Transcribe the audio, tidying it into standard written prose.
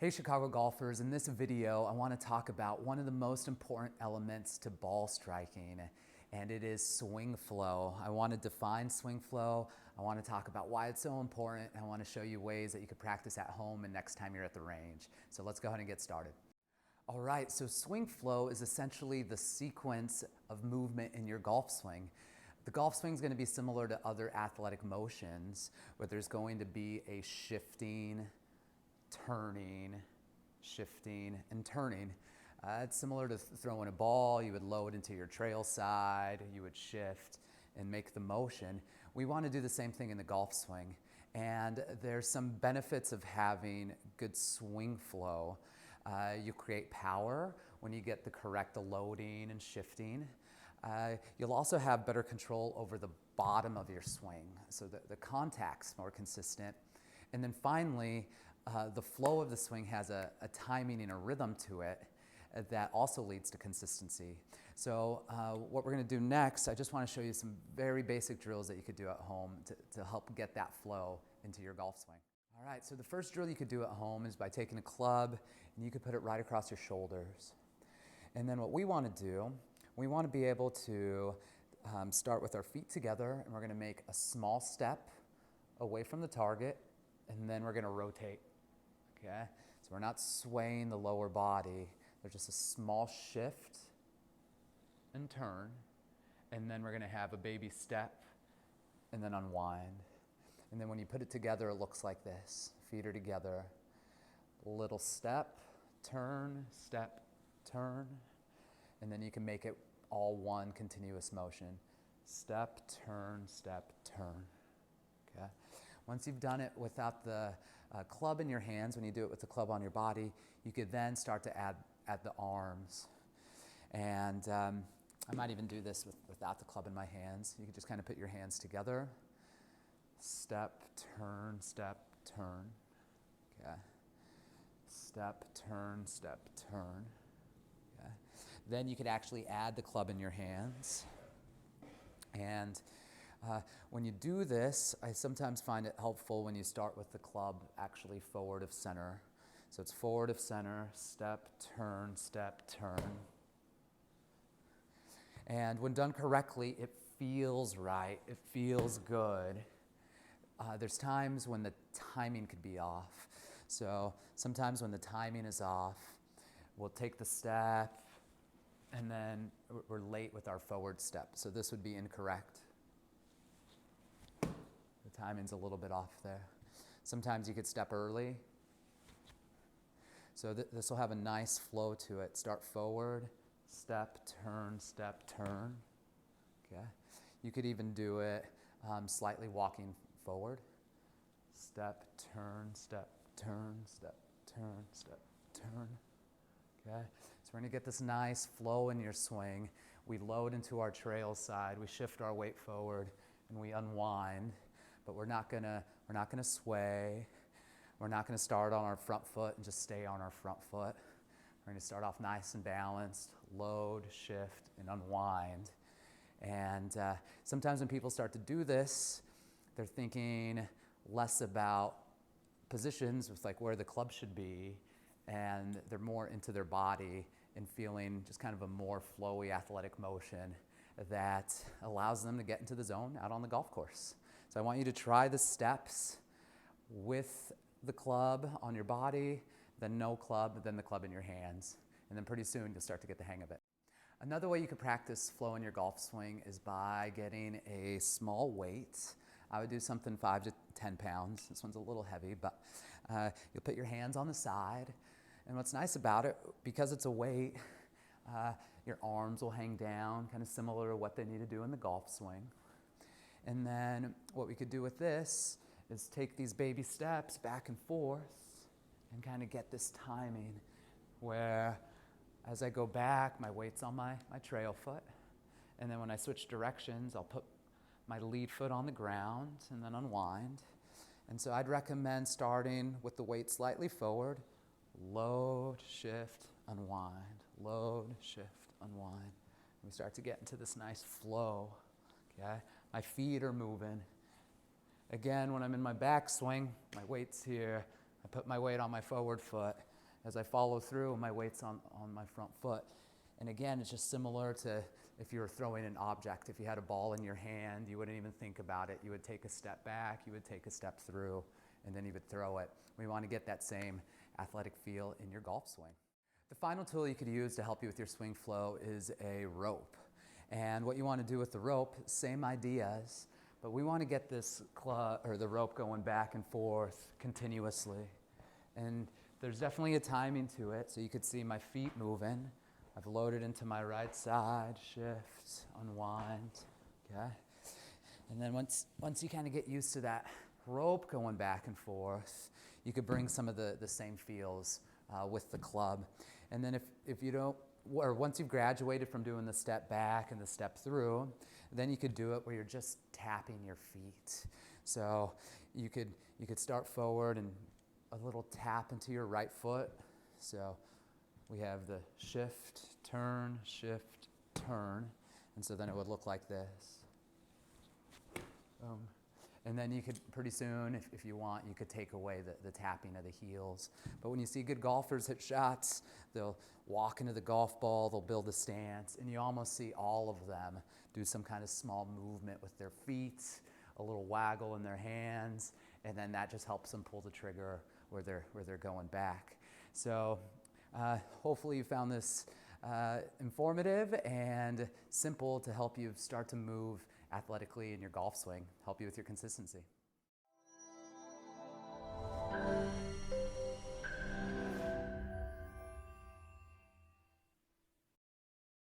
Hey Chicago golfers, in this video I want to talk about one of the most important elements to ball striking, and it is swing flow. I want to define swing flow, I want to talk about why it's so important, and I want to show you ways that you could practice at home and next time you're at the range. So let's go ahead and get started. All right, so swing flow is essentially the sequence of movement in your golf swing. The golf swing is going to be similar to other athletic motions where there's going to be a shifting, turning, shifting, and turning. It's similar to throwing a ball. You would load into your trail side, you would shift and make the motion. We want to do the same thing in the golf swing. And there's some benefits of having good swing flow. You create power when you get the correct loading and shifting. You'll also have better control over the bottom of your swing, so the contact's more consistent. And then finally, the flow of the swing has a timing and a rhythm to it that also leads to consistency. So what we're going to do next, I just want to show you some very basic drills that you could do at home to help get that flow into your golf swing. All right, so the first drill you could do at home is by taking a club and you could put it right across your shoulders. And then what we want to do, we want to be able to start with our feet together, and we're going to make a small step away from the target, and then we're going to rotate. Okay, so we're not swaying the lower body. There's just a small shift and turn, and then we're going to have a baby step and then unwind. And then when you put it together, it looks like this. Feet are together. Little step, turn, and then you can make it all one continuous motion. Step, turn, turn. Okay. Once you've done it without the club in your hands, when you do it with the club on your body, you could then start to add the arms. And I might even do this without the club in my hands. You can just kind of put your hands together. Step, turn, turn. Okay. Step, turn, turn. Okay. Then you could actually add the club in your hands. And when you do this, I sometimes find it helpful when you start with the club actually forward of center. So it's forward of center, step, turn, turn. And when done correctly, it feels right, it feels good. There's times when the timing could be off. So sometimes when the timing is off, we'll take the step and then we're late with our forward step. So this would be incorrect. The timing's a little bit off there. Sometimes you could step early. So this will have a nice flow to it. Start forward, step, turn, okay? You could even do it slightly walking forward. Step, turn, turn, okay? So we're gonna get this nice flow in your swing. We load into our trail side, we shift our weight forward, and we unwind, but we're not gonna sway. We're not gonna start on our front foot and just stay on our front foot. We're gonna start off nice and balanced, load, shift, and unwind. And sometimes when people start to do this, they're thinking less about positions with like where the club should be, and they're more into their body and feeling just kind of a more flowy athletic motion that allows them to get into the zone out on the golf course. So I want you to try the steps with the club on your body, then no club, then the club in your hands. And then pretty soon you'll start to get the hang of it. Another way you could practice flow in your golf swing is by getting a small weight. I would do something 5 to 10 pounds. This one's a little heavy, but you'll put your hands on the side. And what's nice about it, because it's a weight, your arms will hang down, kind of similar to what they need to do in the golf swing. And then what we could do with this is take these baby steps back and forth and kind of get this timing where as I go back, my weight's on my trail foot. And then when I switch directions, I'll put my lead foot on the ground and then unwind. And so I'd recommend starting with the weight slightly forward, load, shift, unwind, load, shift, unwind. And we start to get into this nice flow, okay? My feet are moving. Again, when I'm in my backswing, my weight's here. I put my weight on my forward foot. As I follow through, my weight's on my front foot. And again, it's just similar to if you were throwing an object. If you had a ball in your hand, you wouldn't even think about it. You would take a step back, you would take a step through, and then you would throw it. We want to get that same athletic feel in your golf swing. The final tool you could use to help you with your swing flow is a rope. And what you want to do with the rope, same ideas, but we want to get this club or the rope going back and forth continuously. And there's definitely a timing to it, so you could see my feet moving. I've loaded into my right side, shift, unwind, okay? And then once you kind of get used to that rope going back and forth, you could bring some of the same feels with the club. And then if you don't, or once you've graduated from doing the step back and the step through, then you could do it where you're just tapping your feet. So you could start forward and a little tap into your right foot. So we have the shift, turn, and so then it would look like this. And then you could, pretty soon, if you want, you could take away the tapping of the heels. But when you see good golfers hit shots, they'll walk into the golf ball, they'll build a stance, and you almost see all of them do some kind of small movement with their feet, a little waggle in their hands, and then that just helps them pull the trigger where they're going back. So hopefully you found this informative and simple to help you start to move athletically in your golf swing, help you with your consistency.